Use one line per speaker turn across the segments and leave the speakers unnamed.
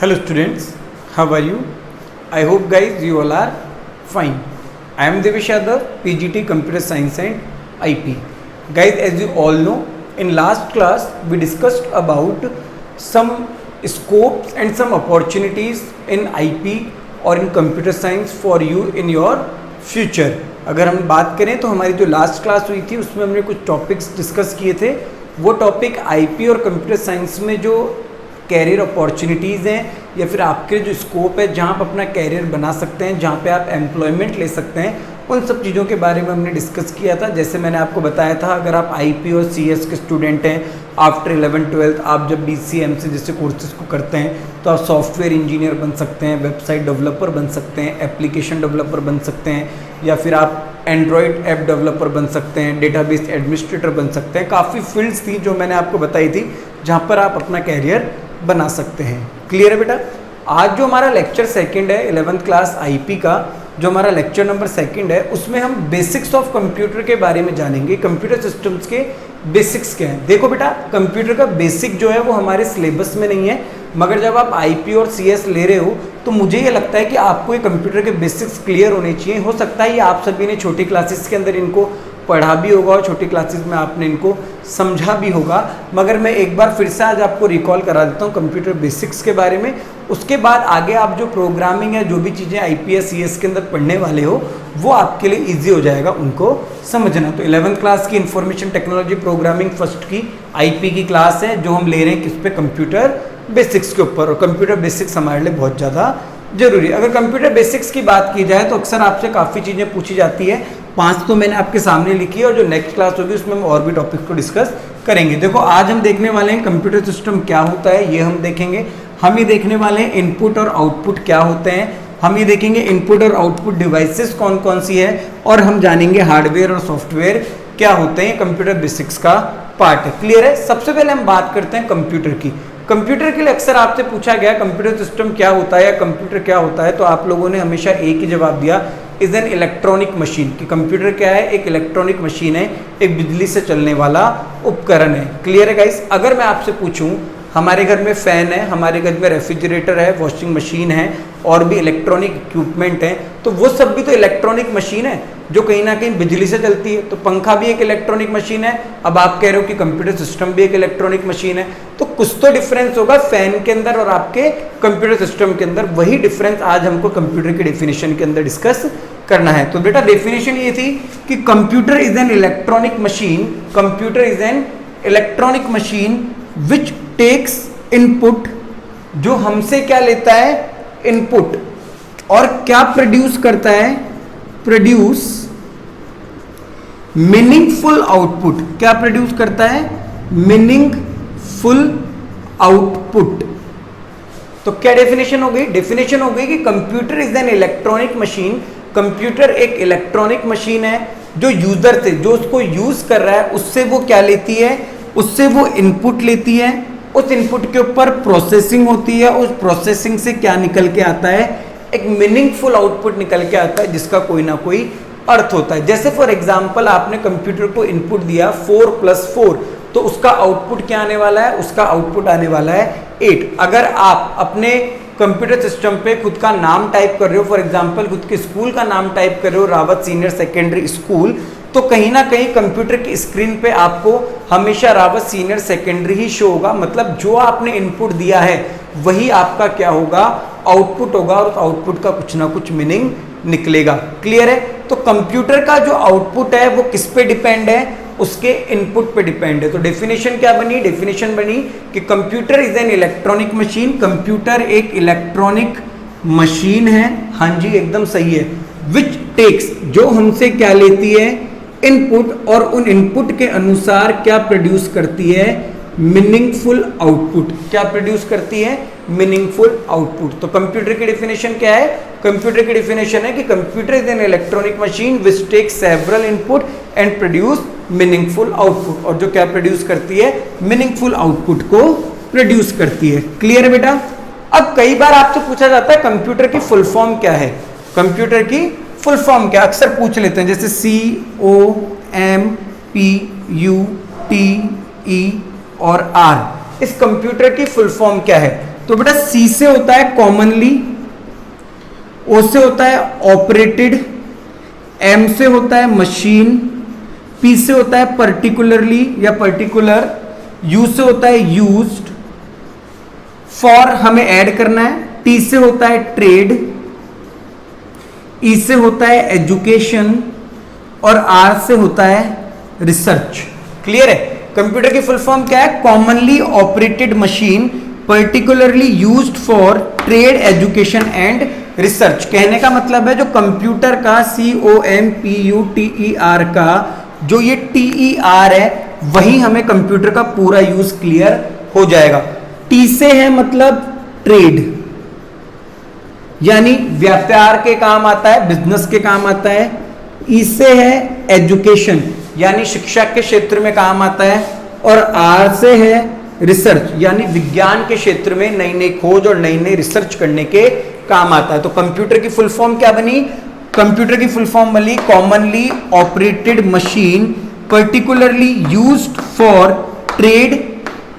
Hello students, how are you? I hope guys you all are fine. I am Devesh Yadav, PGT Computer Science and IP. Guys, as you all know, in last class we discussed about some scopes and some opportunities in IP और in computer science for you in your future. अगर हम बात करें तो हमारी जो last class हुई थी उसमें हमने कुछ टॉपिक्स डिस्कस किए थे. वो टॉपिक आईपी और कंप्यूटर साइंस में जो कैरियर अपॉर्चुनिटीज़ हैं या फिर आपके जो स्कोप है जहाँ आप अपना कैरियर बना सकते हैं, जहाँ पे आप एम्प्लॉयमेंट ले सकते हैं, उन सब चीज़ों के बारे में हमने डिस्कस किया था. जैसे मैंने आपको बताया था, अगर आप आईपी और सीएस के स्टूडेंट हैं, आफ्टर 11-12 आप जब BCMC जैसे कोर्सेज को करते हैं तो आप सॉफ्टवेयर इंजीनियर बन सकते हैं, वेबसाइट डेवलपर बन सकते हैं, एप्लीकेशन डेवलपर बन सकते हैं, या फिर आप एंड्रॉयड ऐप डेवलपर बन सकते हैं, डेटाबेस एडमिनिस्ट्रेटर बन सकते हैं. काफ़ी फील्ड्स थी जो मैंने आपको बताई थी जहाँ पर आप अपना कैरियर बना सकते हैं. क्लियर है बेटा? आज जो हमारा लेक्चर सेकंड है 11th क्लास आईपी का, जो हमारा लेक्चर नंबर सेकंड है, उसमें हम बेसिक्स ऑफ कंप्यूटर के बारे में जानेंगे. कंप्यूटर सिस्टम्स के बेसिक्स क्या हैं. देखो बेटा, कंप्यूटर का बेसिक जो है वो हमारे सिलेबस में नहीं है, मगर जब आप आईपी और सीएस ले रहे हो तो मुझे ये लगता है कि आपको ये कंप्यूटर के बेसिक्स क्लियर होने चाहिए. हो सकता है ये आप सभी ने छोटी क्लासेस के अंदर इनको पढ़ा भी होगा और छोटी क्लासेस में आपने इनको समझा भी होगा, मगर मैं एक बार फिर से आज आपको रिकॉल करा देता हूँ कंप्यूटर बेसिक्स के बारे में. उसके बाद आगे आप जो प्रोग्रामिंग है, जो भी चीज़ें आईपीएस सीएस के अंदर पढ़ने वाले हो, वो आपके लिए ईजी हो जाएगा उनको समझना. तो 11th क्लास की इंफॉर्मेशन टेक्नोलॉजी प्रोग्रामिंग फर्स्ट की आईपी की क्लास है जो हम ले रहे हैं किस पे, कंप्यूटर बेसिक्स के ऊपर. और कंप्यूटर बेसिक्स हमारे लिए बहुत ज़्यादा जरूरी है. अगर कंप्यूटर बेसिक्स की बात की जाए तो अक्सर आपसे काफ़ी चीज़ें पूछी जाती है. 5 तो मैंने आपके सामने लिखी है और जो नेक्स्ट क्लास होगी उसमें हम और भी टॉपिक को डिस्कस करेंगे. देखो, आज हम देखने वाले हैं कंप्यूटर सिस्टम क्या होता है, ये हम देखेंगे. हम ये देखने वाले हैं इनपुट और आउटपुट क्या होते हैं. हम ये देखेंगे इनपुट और आउटपुट डिवाइसेस कौन कौन सी है, और हम जानेंगे हार्डवेयर और सॉफ्टवेयर क्या होते हैं. कंप्यूटर बेसिक्स का पार्ट है. क्लियर है? सबसे पहले हम बात करते हैं कंप्यूटर की. कंप्यूटर के लिए अक्सर आपसे पूछा गया कंप्यूटर सिस्टम क्या होता है या कंप्यूटर क्या होता है, तो आप लोगों ने हमेशा एक ही जवाब दिया, इज एन इलेक्ट्रॉनिक मशीन. कि कंप्यूटर क्या है? एक इलेक्ट्रॉनिक मशीन है, एक बिजली से चलने वाला उपकरण है. क्लियर है गाइस? अगर मैं आपसे पूछूं हमारे घर में फ़ैन है, हमारे घर में रेफ्रिजरेटर है, वॉशिंग मशीन है और भी इलेक्ट्रॉनिक इक्विपमेंट है, तो वो सब भी तो इलेक्ट्रॉनिक मशीन है जो कहीं ना कहीं बिजली से चलती है. तो पंखा भी एक इलेक्ट्रॉनिक मशीन है. अब आप कह रहे हो कि कंप्यूटर सिस्टम भी एक इलेक्ट्रॉनिक मशीन है, तो कुछ तो डिफरेंस होगा फैन के अंदर और आपके कंप्यूटर सिस्टम के अंदर. वही डिफरेंस आज हमको कंप्यूटर की डेफिनेशन के अंदर डिस्कस करना है. तो बेटा, डेफिनेशन ये थी कि computer is an electronic machine. Computer is an electronic machine which takes input, जो हमसे क्या लेता है, इनपुट, और क्या प्रोड्यूस करता है, प्रोड्यूस मीनिंगफुल आउटपुट. क्या प्रोड्यूस करता है? Meaningful output. तो क्या डेफिनेशन हो गई? डेफिनेशन हो गई कि computer is an electronic machine. Computer एक इलेक्ट्रॉनिक मशीन है जो यूजर से, जो उसको यूज कर रहा है, उससे वो क्या लेती है, उससे वो इनपुट लेती है. उस इनपुट के ऊपर प्रोसेसिंग होती है. उस प्रोसेसिंग से क्या निकल के आता है? एक मीनिंगफुल आउटपुट निकल के आता है जिसका कोई ना कोई अर्थ होता है. जैसे फॉर एग्जांपल आपने कंप्यूटर को इनपुट दिया 4+4, तो उसका आउटपुट क्या आने वाला है? उसका आउटपुट आने वाला है 8. अगर आप अपने कंप्यूटर सिस्टम पे खुद का नाम टाइप कर रहे हो, फॉर एग्जांपल खुद के स्कूल का नाम टाइप कर रहे हो, रावत सीनियर सेकेंडरी स्कूल, तो कहीं ना कहीं कंप्यूटर की स्क्रीन पे आपको हमेशा रावत सीनियर सेकेंडरी ही शो होगा. मतलब जो आपने इनपुट दिया है वही आपका क्या होगा? आउटपुट होगा, और उस आउटपुट का कुछ ना कुछ मीनिंग निकलेगा. क्लियर है? तो कंप्यूटर का जो आउटपुट है वो किस पे डिपेंड है? उसके इनपुट पे डिपेंड है. तो डेफिनेशन क्या बनी? डेफिनेशन बनी कि computer is an electronic machine. Computer एक इलेक्ट्रॉनिक मशीन है. हाँ जी, एकदम सही है. विच टेक्स, जो हमसे क्या लेती है, इनपुट, और उन इनपुट के अनुसार क्या प्रोड्यूस करती है? Meaningful output. क्या प्रोड्यूस करती है? Meaningful output. तो कंप्यूटर की डेफिनेशन क्या है? कंप्यूटर की डेफिनेशन है कि computer is an electronic machine which takes several input and produce meaningful output. और जो क्या प्रोड्यूस करती है? मीनिंगफुल आउटपुट को प्रोड्यूस करती है. क्लियर है बेटा? अब कई बार आपसे पूछा जाता है कंप्यूटर की फुल फॉर्म क्या है. कंप्यूटर की फुल फॉर्म क्या, अक्सर पूछ लेते हैं, जैसे COMPUTE और R. इस कंप्यूटर की फुल फॉर्म क्या है? तो बेटा सी से होता है कॉमनली, ओ से होता है ऑपरेटेड, एम से होता है मशीन, पी से होता है पर्टिकुलरली या पर्टिकुलर, यू से होता है यूज्ड, फॉर हमें ऐड करना है, टी से होता है ट्रेड, ई से होता है एजुकेशन और आर से होता है रिसर्च। क्लियर है? कंप्यूटर की फुल फॉर्म क्या है? Commonly operated machine particularly used for trade, education and research. कहने का मतलब है जो कंप्यूटर का COMPUTER का जो ये TER है वही हमें कंप्यूटर का पूरा यूज क्लियर हो जाएगा। टी से है मतलब ट्रेड, यानी व्यापार के काम आता है, बिजनेस के काम आता है। ई से है एजुकेशन, यानी शिक्षा के क्षेत्र में काम आता है। और आर से है रिसर्च, यानी विज्ञान के क्षेत्र में नई नई खोज और नई नई रिसर्च करने के काम आता है। तो कंप्यूटर की फुल फॉर्म क्या बनी? कंप्यूटर की फुल फॉर्म बनी commonly operated machine particularly used for trade,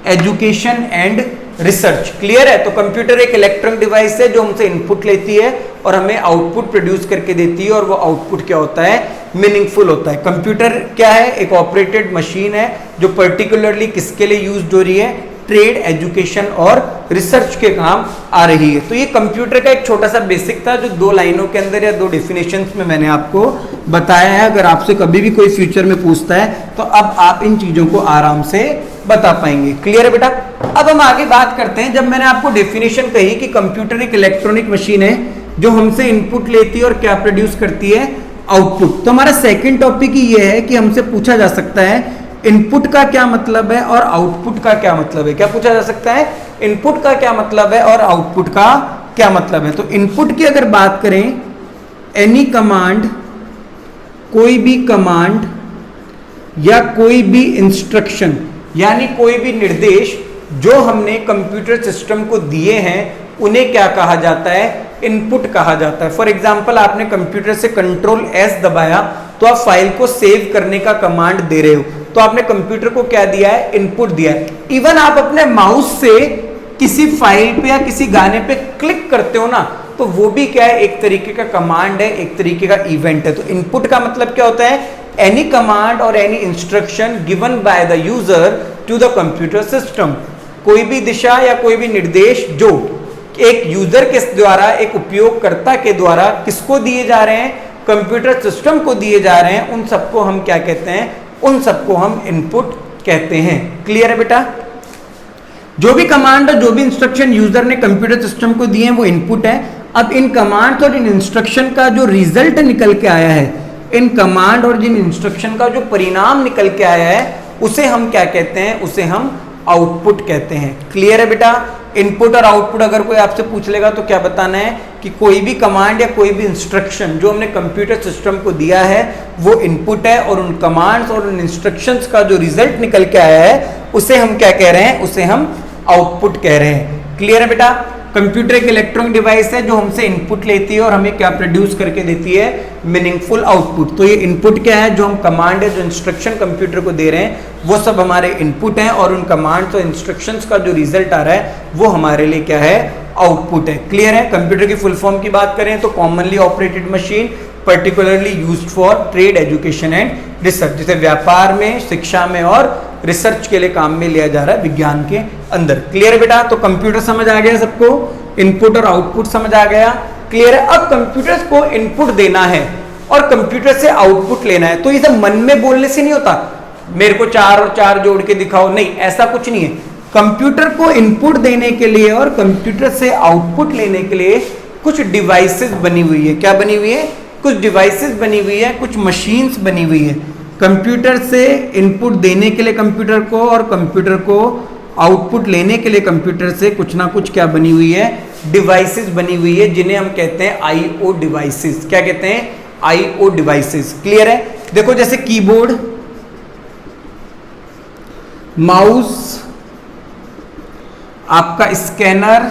education and research. Clear है? तो कंप्यूटर एक इलेक्ट्रॉनिक डिवाइस है जो हमसे इनपुट लेती है और हमें आउटपुट प्रोड्यूस करके देती है, और वो आउटपुट क्या होता है? मीनिंगफुल होता है। कंप्यूटर क्या है? एक ऑपरेटेड मशीन है जो पर्टिकुलरली किसके लिए यूज हो रही है? ट्रेड, एजुकेशन और रिसर्च के काम आ रही है। तो ये कंप्यूटर का एक छोटा सा बेसिक था जो 2 लाइनों के अंदर या 2 डेफिनेशंस में मैंने आपको बताया है। अगर आपसे कभी भी कोई फ्यूचर में पूछता है तो अब आप इन चीजों को आराम से बता पाएंगे। क्लियर है बेटा? अब हम आगे बात करते हैं। जब मैंने आपको डेफिनेशन कही कि कंप्यूटर एक इलेक्ट्रॉनिक मशीन है जो हमसे इनपुट लेती है और क्या प्रोड्यूस करती है? आउटपुट। तो हमारा सेकंड टॉपिक ही ये है कि हमसे पूछा जा सकता है इनपुट का क्या मतलब है और आउटपुट का क्या मतलब है। क्या पूछा जा सकता है? इनपुट का क्या मतलब है और आउटपुट का क्या मतलब है। तो इनपुट की अगर बात करें, एनी कमांड, कोई भी कमांड या कोई भी इंस्ट्रक्शन, यानी कोई भी निर्देश जो हमने कंप्यूटर सिस्टम को दिए हैं उन्हें क्या कहा जाता है? इनपुट कहा जाता है। फॉर एग्जाम्पल आपने कंप्यूटर से Ctrl+S दबाया तो आप फाइल को सेव करने का कमांड दे रहे हो, तो आपने कंप्यूटर को क्या दिया है? इनपुट दिया है। इवन आप अपने माउस से किसी फाइल पे या किसी गाने पे क्लिक करते हो ना, तो वो भी क्या है? एक तरीके का कमांड है, एक तरीके का इवेंट है। तो इनपुट का मतलब क्या होता है? एनी कमांड और any instruction given by the user to the computer system. कोई भी दिशा या कोई भी निर्देश जो एक यूजर के द्वारा, एक उपयोगकर्ता के द्वारा किसको दिए जा रहे हैं? कंप्यूटर सिस्टम को दिए जा रहे हैं। उन सबको हम क्या कहते हैं? उन सबको हम इनपुट कहते हैं। क्लियर है बेटा? जो भी कमांड और जो भी इंस्ट्रक्शन यूजर ने कंप्यूटर सिस्टम को दिए हैं वो इनपुट है। अब इन कमांड और इन इंस्ट्रक्शन का जो रिजल्ट निकल के आया है, इन कमांड और जिन इंस्ट्रक्शन का जो परिणाम निकल के आया है उसे हम क्या कहते हैं? उसे हम आउटपुट कहते हैं। क्लियर है बेटा? इनपुट और आउटपुट अगर कोई आपसे पूछ लेगा तो क्या बताना है कि कोई भी कमांड या कोई भी इंस्ट्रक्शन जो हमने कंप्यूटर सिस्टम को दिया है वो इनपुट है, और उन कमांड्स और उन इंस्ट्रक्शंस का जो रिजल्ट निकल के आया है उसे हम क्या कह रहे हैं? उसे हम आउटपुट कह रहे हैं। क्लियर है बेटा? कंप्यूटर एक इलेक्ट्रॉनिक डिवाइस है जो हमसे इनपुट लेती है और हमें क्या प्रोड्यूस करके देती है? Meaningful output. तो ये इनपुट क्या है? जो हम कमांड है, जो इंस्ट्रक्शन कंप्यूटर को दे रहे हैं वो सब हमारे इनपुट हैं, और उन कमांड्स और इंस्ट्रक्शंस का जो रिजल्ट आ रहा है वो हमारे लिए क्या है? आउटपुट है। क्लियर है? कंप्यूटर की फुल फॉर्म की बात करें तो commonly operated machine particularly used for trade, education and research. जैसे व्यापार में, शिक्षा में और रिसर्च के लिए काम में लिया जा रहा है विज्ञान के अंदर। क्लियर है बेटा? तो कंप्यूटर समझ आ गया सबको, इनपुट और आउटपुट समझ आ गया। क्लियर है? अब कंप्यूटर को इनपुट देना है और कंप्यूटर से आउटपुट लेना है, तो ये सब मन में बोलने से नहीं होता, मेरे को 4 और 4 जोड़ के दिखाओ, नहीं, ऐसा कुछ नहीं है। कंप्यूटर को इनपुट देने के लिए और कंप्यूटर से आउटपुट लेने के लिए कुछ डिवाइसेस बनी हुई है। क्या बनी हुई है? कुछ डिवाइसेस बनी हुई है, कुछ मशीन्स बनी हुई है। कंप्यूटर से इनपुट देने के लिए कंप्यूटर को और कंप्यूटर को आउटपुट लेने के लिए कंप्यूटर से कुछ ना कुछ क्या बनी हुई है? डिवाइसेस बनी हुई है, जिन्हें हम कहते हैं आईओ डिवाइसेस। क्या कहते हैं? IO devices. क्लियर है? देखो जैसे कीबोर्ड, माउस, आपका स्कैनर,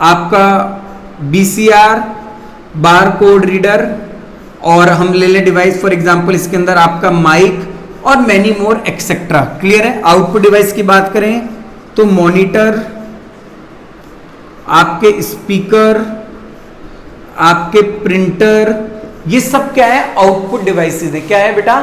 आपका बीसीआर, बार कोड रीडर, और हम ले लें डिवाइस फॉर एग्जांपल इसके अंदर आपका माइक और मैनी मोर एक्सेट्रा। क्लियर है? आउटपुट डिवाइस की बात करें तो मॉनिटर, आपके स्पीकर, आपके प्रिंटर, ये सब क्या है? आउटपुट डिवाइसेस है। क्या है बेटा?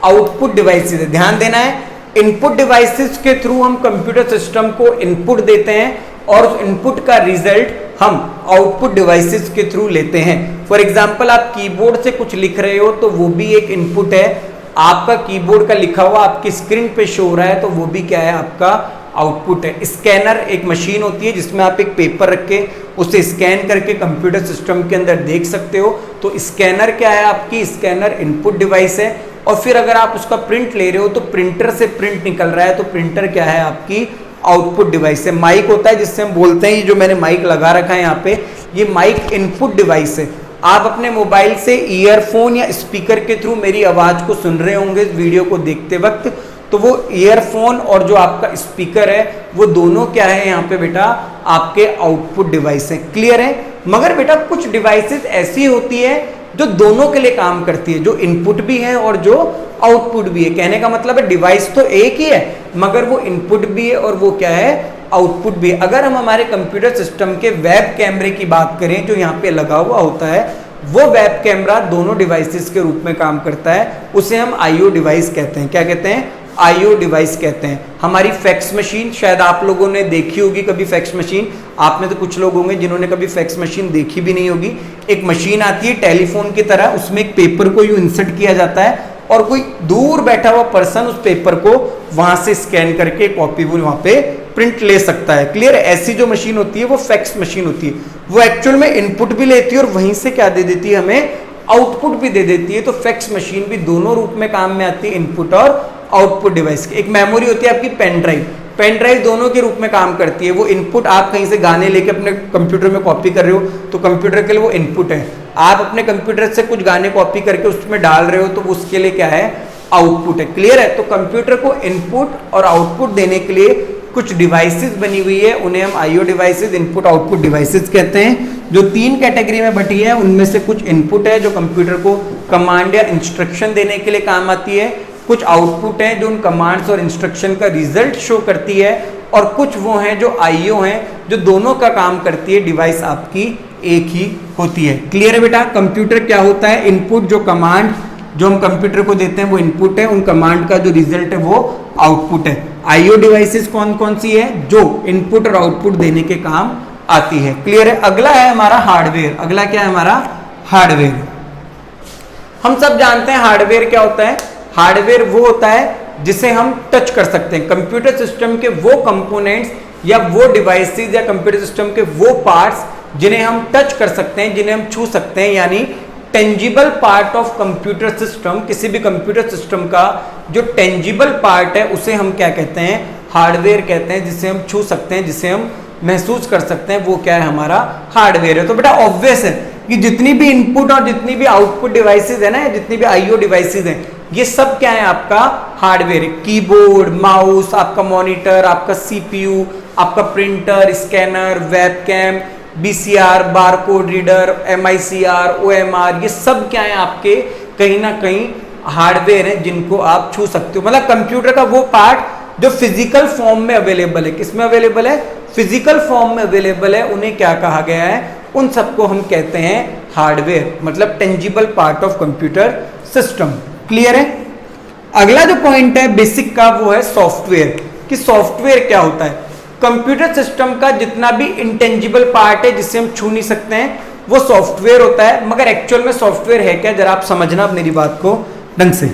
आउटपुट डिवाइसेस है। ध्यान देना है, इनपुट डिवाइसेस के थ्रू हम कंप्यूटर सिस्टम को इनपुट देते हैं और उस इनपुट का रिजल्ट हम आउटपुट डिवाइसेस के थ्रू लेते हैं। फॉर एग्जांपल आप कीबोर्ड से कुछ लिख रहे हो तो वो भी एक इनपुट है। आपका कीबोर्ड का लिखा हुआ आपकी स्क्रीन पे शो हो रहा है तो वो भी क्या है? आपका आउटपुट है। स्कैनर एक मशीन होती है जिसमें आप एक पेपर रख के उसे स्कैन करके कंप्यूटर सिस्टम के अंदर देख सकते हो। तो स्कैनर क्या है? आपकी स्कैनर इनपुट डिवाइस है। और फिर अगर आप उसका प्रिंट ले रहे हो तो प्रिंटर से प्रिंट निकल रहा है तो प्रिंटर क्या है? आपकी आउटपुट डिवाइस है। माइक होता है जिससे हम बोलते हैं, जो मैंने माइक लगा रखा है यहाँ पे, ये माइक इनपुट डिवाइस है। आप अपने मोबाइल से ईयरफोन या स्पीकर के थ्रू मेरी आवाज को सुन रहे होंगे इस वीडियो को देखते वक्त, तो वो ईयरफोन और जो आपका स्पीकर है वो दोनों क्या है यहाँ पे बेटा? आपके आउटपुट डिवाइस है। क्लियर है? मगर बेटा कुछ डिवाइसेस ऐसी होती है जो दोनों के लिए काम करती है, जो इनपुट भी है और जो आउटपुट भी है। कहने का मतलब है डिवाइस तो एक ही है मगर वो इनपुट भी है और वो क्या है? आउटपुट भी है। अगर हम हमारे कंप्यूटर सिस्टम के वेब कैमरे की बात करें जो यहाँ पे लगा हुआ होता है, वो वेब कैमरा दोनों डिवाइसेस के रूप में काम करता है। उसे हम आईओ डिवाइस कहते हैं। क्या कहते हैं? आईओ डिवाइस कहते हैं। हमारी फैक्स मशीन, शायद आप लोगों ने देखी होगी कभी फैक्स मशीन। आप में तो कुछ लोग होंगे जिन्होंने कभी फैक्स मशीन देखी भी नहीं होगी। एक मशीन आती है टेलीफोन की तरह, उसमें एक पेपर को यूं इंसर्ट किया जाता है और कोई दूर बैठा हुआ पर्सन उस पेपर को वहां से स्कैन करके कॉपी वहां पे प्रिंट ले सकता है। क्लियर? ऐसी जो मशीन होती है वो फैक्स मशीन होती है। वो एक्चुअल में इनपुट भी लेती है और वहीं से क्या दे देती है? हमें आउटपुट भी दे देती है। तो फैक्स मशीन भी दोनों रूप में काम में आती है, इनपुट और आउटपुट डिवाइस की। एक मेमोरी होती है आपकी पेन ड्राइव, पेन ड्राइव दोनों के रूप में काम करती है। वो इनपुट, आप कहीं से गाने लेके अपने कंप्यूटर में कॉपी कर रहे हो तो कंप्यूटर के लिए वो इनपुट है। आप अपने कंप्यूटर से कुछ गाने कॉपी करके उसमें डाल रहे हो तो उसके लिए क्या है? आउटपुट है। क्लियर है? तो कंप्यूटर को इनपुट और आउटपुट देने के लिए कुछ डिवाइसेस बनी हुई है, उन्हें हम IO devices, input output devices कहते हैं। जो 3 कैटेगरी में बटी है उनमें से कुछ इनपुट है जो कंप्यूटर को कमांड या इंस्ट्रक्शन देने के लिए काम आती है, कुछ आउटपुट है जो उन कमांड्स और इंस्ट्रक्शन का रिजल्ट शो करती है, और कुछ वो हैं जो आईओ हैं जो दोनों का काम करती है। डिवाइस आपकी एक ही होती है। क्लियर है बेटा? कंप्यूटर क्या होता है? इनपुट, जो कमांड जो हम कंप्यूटर को देते हैं वो इनपुट है, उन कमांड का जो रिजल्ट है वो आउटपुट है। आईओ डिवाइसेस कौन कौन सी है? जो इनपुट और आउटपुट देने के काम आती है। क्लियर है? अगला है हमारा हार्डवेयर। अगला क्या है हमारा? हार्डवेयर। हम सब जानते हैं हार्डवेयर क्या होता है। हार्डवेयर वो होता है जिसे हम टच कर सकते हैं। कंप्यूटर सिस्टम के वो कंपोनेंट्स या वो डिवाइसेस या कंप्यूटर सिस्टम के वो पार्ट्स जिन्हें हम टच कर सकते हैं, जिन्हें हम छू सकते हैं, यानी tangible part of computer system. किसी भी कंप्यूटर सिस्टम का जो टेंजिबल पार्ट है उसे हम क्या कहते हैं? हार्डवेयर कहते हैं। जिसे हम छू सकते हैं, जिसे हम महसूस कर सकते हैं, वो क्या है? हमारा हार्डवेयर है। तो बेटा ऑब्वियस है कि जितनी भी इनपुट और जितनी भी आउटपुट डिवाइसेस है ना, जितनी भी आईओ डिवाइसेस हैं, ये सब क्या है? आपका हार्डवेयर है। कीबोर्ड, माउस, आपका मॉनिटर, आपका सीपीयू, आपका printer, scanner, webcam, BCR, barcode reader, MICR, OMR, ये सब क्या है? आपके कहीं ना कहीं हार्डवेयर है जिनको आप छू सकते हो। मतलब कंप्यूटर का वो पार्ट जो फिजिकल फॉर्म में अवेलेबल है। किसमें अवेलेबल है? फिजिकल फॉर्म में अवेलेबल है। उन्हें क्या कहा गया है? उन सबको हम कहते हैं हार्डवेयर, मतलब tangible part of computer system. Clear है? अगला जो पॉइंट है बेसिक का वो है सॉफ्टवेयर। कि सॉफ्टवेयर क्या होता है? कंप्यूटर सिस्टम का जितना भी इंटेंजिबल पार्ट है जिसे हम छू नहीं सकते हैं वो सॉफ्टवेयर होता है। मगर एक्चुअल में सॉफ्टवेयर है क्या? जरा आप समझना मेरी बात को ढंग से।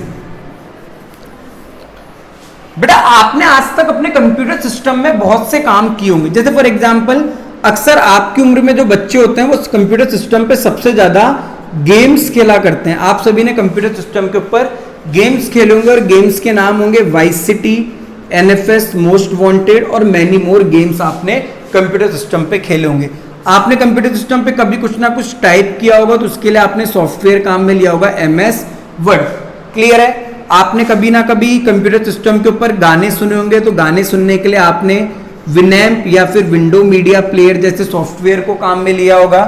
बेटा आपने आज तक अपने कंप्यूटर सिस्टम में बहुत से काम किए होंगे। जैसे फॉर एग्जांपल अक्सर आपकी उम्र में जो बच्चे होते हैं वो कंप्यूटर सिस्टम पे सबसे ज्यादा गेम्स खेला करते हैं। आप सभी ने कंप्यूटर सिस्टम के ऊपर गेम्स खेले होंगे और गेम्स के नाम होंगे vice city, NFS, most wanted और मैनी मोर गेम्स आपने कंप्यूटर सिस्टम पे खेले होंगे। आपने कंप्यूटर सिस्टम पे कभी कुछ ना कुछ टाइप किया होगा तो उसके लिए आपने सॉफ्टवेयर काम में लिया होगा एमएस वर्ड। क्लियर है? आपने कभी ना कभी कंप्यूटर सिस्टम के ऊपर गाने सुने होंगे तो गाने सुनने के लिए आपने विनैम्प या फिर विंडो मीडिया प्लेयर जैसे सॉफ्टवेयर को काम में लिया होगा।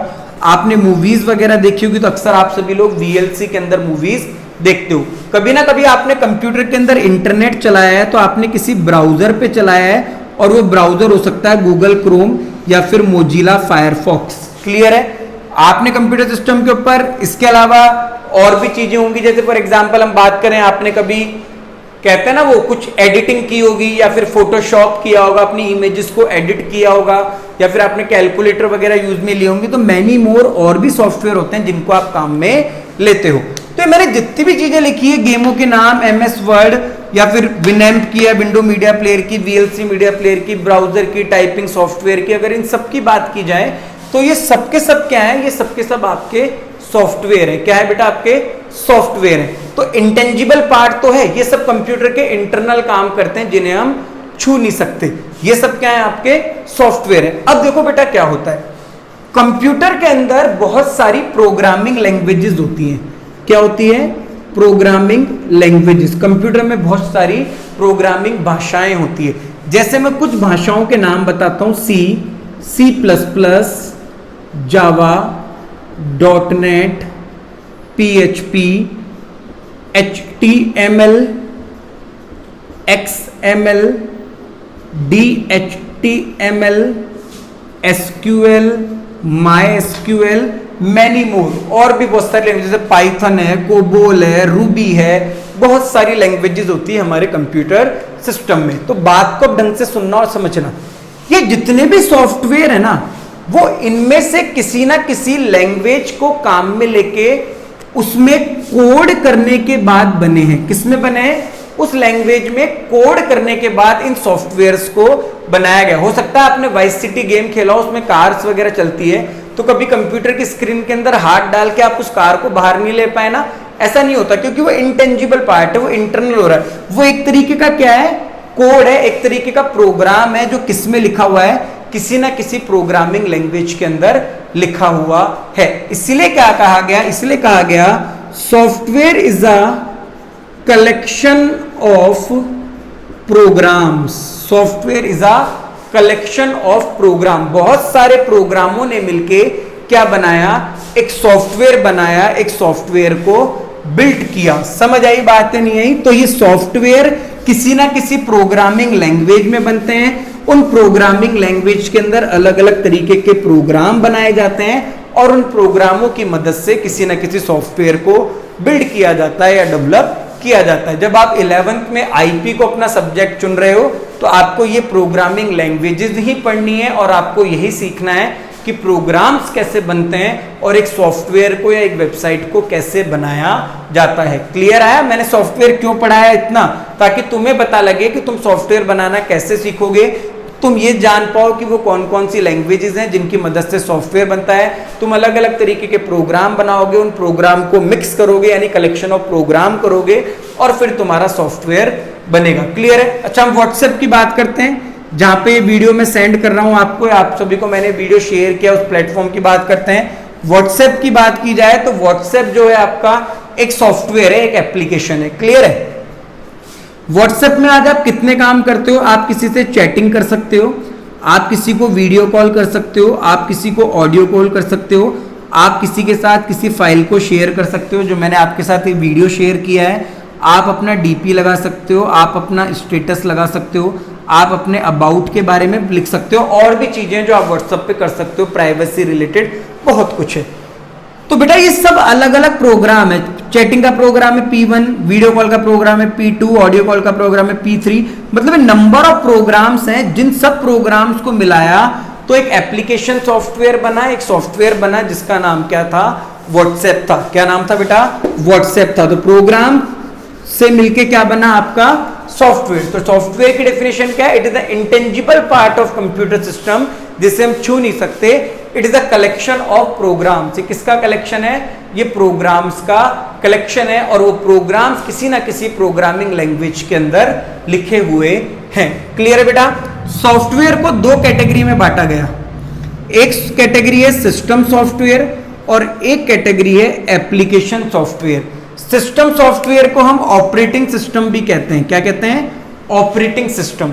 आपने मूवीज वगैरह देखी होगी तो अक्सर आप सभी लोग वीएलसी के अंदर मूवीज देखते हो। कभी ना कभी आपने कंप्यूटर के अंदर इंटरनेट चलाया है तो आपने किसी ब्राउजर पे चलाया है और वो ब्राउजर हो सकता है गूगल क्रोम या फिर मोजिला फायरफॉक्स। क्लियर है? आपने कंप्यूटर सिस्टम के ऊपर इसके अलावा और भी चीजें होंगी, जैसे फॉर एग्जांपल हम बात करें, आपने कभी कहते हैं ना वो कुछ एडिटिंग की होगी या फिर फोटोशॉप किया होगा, अपनी इमेजेस को एडिट किया होगा, या फिर आपने कैलकुलेटर वगैरह यूज में लिए होंगे। तो मैनी मोर और भी सॉफ्टवेयर होते हैं जिनको आप काम में लेते हो। तो मैंने जितनी भी चीजें लिखी है, गेमों के नाम, एमएस वर्ड या फिर विनैम्प की है, विंडो मीडिया प्लेयर की, वीएलसी मीडिया प्लेयर की, ब्राउजर की, टाइपिंग सॉफ्टवेयर की, अगर इन सब की बात की जाए तो ये सबके सब क्या है? ये सबके सब आपके सॉफ्टवेयर है। क्या है बेटा? आपके सॉफ्टवेयर है। तो इंटेंजिबल पार्ट तो है, ये सब कंप्यूटर के इंटरनल काम करते हैं जिन्हें हम छू नहीं सकते। ये सब क्या है? आपके सॉफ्टवेयर है। अब देखो बेटा क्या होता है, कंप्यूटर के अंदर बहुत सारी प्रोग्रामिंग लैंग्वेजेस होती हैं। क्या होती है? Programming languages. कंप्यूटर में बहुत सारी प्रोग्रामिंग भाषाएं होती है। जैसे मैं कुछ भाषाओं के नाम बताता हूं, सी प्लस प्लस, जावा, .NET, PHP, HTML, XML, DHTML, SQL, MySQL, many more, और भी बहुत सारी लैंग्वेज, जैसे पाइथन है, कोबोल है, रूबी है, बहुत सारी लैंग्वेजेस होती है हमारे कंप्यूटर सिस्टम में। तो बात को ढंग से सुनना और समझना, ये जितने भी सॉफ्टवेयर है ना, वो इनमें से किसी ना किसी लैंग्वेज को काम में लेके उसमें कोड करने के बाद बने हैं। किसमें बने हैं? उस लैंग्वेज में कोड करने के बाद इन सॉफ्टवेयर्स को बनाया गया। हो सकता है आपने वाइस सिटी गेम खेला, उसमें कार्स वगैरह चलती है, तो कभी कंप्यूटर की स्क्रीन के अंदर हाथ डाल के आप उस कार को बाहर नहीं ले पाए ना, ऐसा नहीं होता, क्योंकि वो इंटेंजिबल पार्ट है, वो इंटरनल हो रहा है। वो एक तरीके का क्या है? कोड है, एक तरीके का प्रोग्राम है, जो किस में लिखा हुआ है? किसी ना किसी प्रोग्रामिंग लैंग्वेज के अंदर लिखा हुआ है। इसलिए क्या कहा गया? इसलिए कहा गया software is a collection of programs. Software is a collection of program. बहुत सारे प्रोग्रामों ने मिलके क्या बनाया? एक सॉफ्टवेयर बनाया, एक सॉफ्टवेयर को बिल्ड किया। समझ आई बात? नहीं आई? तो ये सॉफ्टवेयर किसी ना किसी प्रोग्रामिंग लैंग्वेज में बनते हैं। उन प्रोग्रामिंग लैंग्वेज के अंदर अलग अलग तरीके के प्रोग्राम बनाए जाते हैं और उन प्रोग्रामों की मदद से किसी ना किसी सॉफ्टवेयर को बिल्ड किया जाता है या डेवलप किया जाता है। जब आप 11th में आईपी को अपना सब्जेक्ट चुन रहे हो तो आपको ये प्रोग्रामिंग लैंग्वेजेस ही पढ़नी है और आपको यही सीखना है कि प्रोग्राम्स कैसे बनते हैं और एक सॉफ्टवेयर को या एक वेबसाइट को कैसे बनाया जाता है। क्लियर है? मैंने सॉफ्टवेयर क्यों पढ़ाया इतना? ताकि तुम्हें पता लगे कि तुम सॉफ्टवेयर बनाना कैसे सीखोगे, तुम ये जान पाओ कि वो कौन कौन सी लैंग्वेजेस हैं जिनकी मदद से सॉफ्टवेयर बनता है। तुम अलग अलग तरीके के प्रोग्राम बनाओगे, उन प्रोग्राम को मिक्स करोगे यानी कलेक्शन ऑफ प्रोग्राम करोगे और फिर तुम्हारा सॉफ्टवेयर बनेगा। क्लियर है? अच्छा, हम व्हाट्सएप की बात करते हैं, जहां पे ये वीडियो मैं सेंड कर रहा हूं आपको, आप सभी को मैंने वीडियो शेयर किया, उस प्लेटफॉर्म की बात करते हैं। व्हाट्सएप की बात की जाए तो व्हाट्सएप जो है आपका एक सॉफ्टवेयर है, एक एप्लीकेशन है। क्लियर है? व्हाट्सएप में आज आप कितने काम करते हो? आप किसी से चैटिंग कर सकते हो, आप किसी को वीडियो कॉल कर सकते हो, आप किसी को ऑडियो कॉल कर सकते हो, आप किसी के साथ किसी फाइल को शेयर कर सकते हो, जो मैंने आपके साथ एक वीडियो शेयर किया है। आप अपना डीपी लगा सकते हो, आप अपना स्टेटस लगा सकते हो, आप अपने अबाउट के बारे में लिख सकते हो, और भी चीजें जो आप व्हाट्सएप पे कर सकते हो, प्राइवेसी रिलेटेड बहुत कुछ है। तो बेटा ये सब अलग अलग प्रोग्राम है। चैटिंग का प्रोग्राम है P1, वीडियो कॉल का प्रोग्राम है P2, ऑडियो कॉल का प्रोग्राम है P3। मतलब नंबर ऑफ प्रोग्राम्स हैं, जिन सब प्रोग्राम्स को मिलाया तो एक एप्लीकेशन सॉफ्टवेयर बना, एक सॉफ्टवेयर बना जिसका नाम क्या था? व्हाट्सएप था। क्या नाम था बेटा? व्हाट्सएप था। तो प्रोग्राम से मिलके क्या बना आपका? सॉफ्टवेयर। तो सॉफ्टवेयर की डेफिनेशन क्या है? It is the intangible part of computer system, जिसे हम छू नहीं सकते। It is the collection of programs. ये किसका कलेक्शन है? ये प्रोग्राम्स का कलेक्शन है और वो प्रोग्राम्स किसी ना किसी प्रोग्रामिंग लैंग्वेज के अंदर लिखे हुए हैं। क्लियर है बेटा? सॉफ्टवेयर को दो कैटेगरी में बांटा गया। एक कैटेगरी है सिस्टम सॉफ्टवेयर और एक कैटेगरी है एप्लीकेशन सॉफ्टवेयर। सिस्टम सॉफ्टवेयर को हम ऑपरेटिंग सिस्टम भी कहते हैं। क्या कहते हैं? Operating system.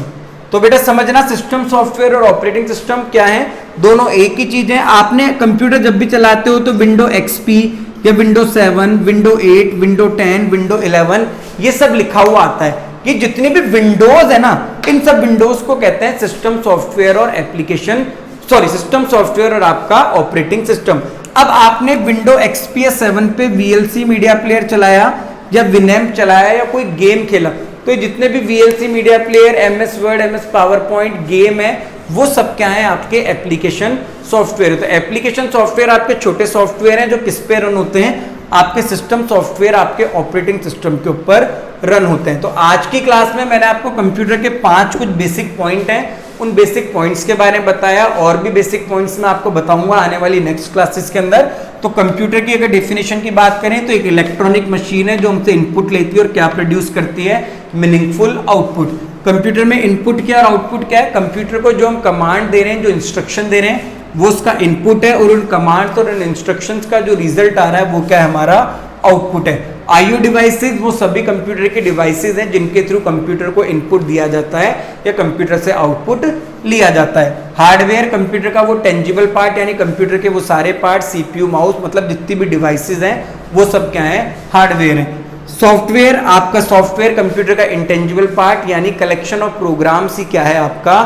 तो बेटा समझना, सिस्टम सॉफ्टवेयर और ऑपरेटिंग सिस्टम क्या है? दोनों एक ही चीज है। आपने कंप्यूटर जब भी चलाते हो तो विंडो XP या विंडो 7, विंडो 8, विंडो 10, विंडो 11 ये सब लिखा हुआ आता है। ये जितने भी विंडोज है ना, इन सब विंडोज को कहते हैं सिस्टम सॉफ्टवेयर और एप्लीकेशन सॉरी सिस्टम सॉफ्टवेयर और आपका ऑपरेटिंग सिस्टम। अब आपने विंडो XP 7 पे VLC मीडिया प्लेयर चलाया या विनैम्प चलाया या कोई गेम खेला, तो ये जितने भी VLC media player, MS word, MS PowerPoint, game है, वो सब क्या है आपके एप्लीकेशन सॉफ्टवेयर है। तो एप्लीकेशन सॉफ्टवेयर आपके छोटे सॉफ्टवेयर हैं जो किस पे रन होते हैं, आपके सिस्टम सॉफ्टवेयर आपके ऑपरेटिंग सिस्टम के ऊपर रन होते हैं। तो आज की क्लास में मैंने आपको कंप्यूटर के 5 कुछ बेसिक पॉइंट हैं, उन बेसिक पॉइंट्स के बारे में बताया, और भी बेसिक पॉइंट्स मैं आपको बताऊंगा आने वाली नेक्स्ट क्लासेस के अंदर। तो कंप्यूटर की अगर डेफिनेशन की बात करें तो एक इलेक्ट्रॉनिक मशीन है जो हमसे इनपुट लेती है और क्या प्रोड्यूस करती है, मीनिंगफुल आउटपुट। कंप्यूटर में इनपुट क्या और आउटपुट क्या है, कंप्यूटर को जो हम कमांड दे रहे हैं, जो इंस्ट्रक्शन दे रहे हैं, वो उसका इनपुट है, और उन कमांड्स और उन इंस्ट्रक्शंस का जो रिजल्ट आ रहा है वो क्या है, हमारा आउटपुट है। IO डिवाइसेस वो सभी कंप्यूटर के डिवाइसेस हैं जिनके थ्रू कंप्यूटर को इनपुट दिया जाता है या कंप्यूटर से आउटपुट लिया जाता है। हार्डवेयर कंप्यूटर का वो टेंजिबल पार्ट, यानी कंप्यूटर के वो सारे पार्ट, CPU, माउस, मतलब जितनी भी डिवाइसेस हैं वो सब क्या है, हार्डवेयर है। सॉफ्टवेयर, आपका सॉफ्टवेयर कंप्यूटर का इंटेंजिबल पार्ट यानी कलेक्शन ऑफ प्रोग्राम्स ही क्या है, आपका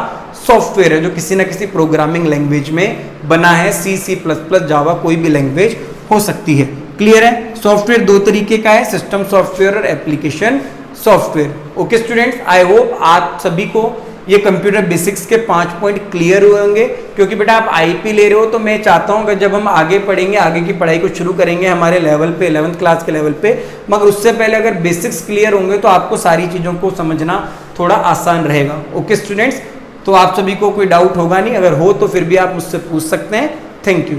सॉफ्टवेयर है, जो किसी ना किसी प्रोग्रामिंग लैंग्वेज में बना है। C++, जावा, कोई भी लैंग्वेज हो सकती है। क्लियर है? सॉफ्टवेयर दो तरीके का है, सिस्टम सॉफ्टवेयर और application software. Okay students, I hope आप सभी को ये कंप्यूटर बेसिक्स के 5 पॉइंट क्लियर हुए होंगे, क्योंकि बेटा आप IP ले रहे हो, तो मैं चाहता हूँ कि जब हम आगे पढ़ेंगे, आगे की पढ़ाई को शुरू करेंगे हमारे लेवल पे, 11th क्लास के लेवल पे, मगर उससे पहले अगर बेसिक्स क्लियर होंगे तो आपको सारी चीज़ों को समझना थोड़ा आसान रहेगा। ओके स्टूडेंट्स, तो आप सभी को कोई डाउट होगा नहीं, अगर हो तो फिर भी आप मुझसे पूछ सकते हैं। Thank you.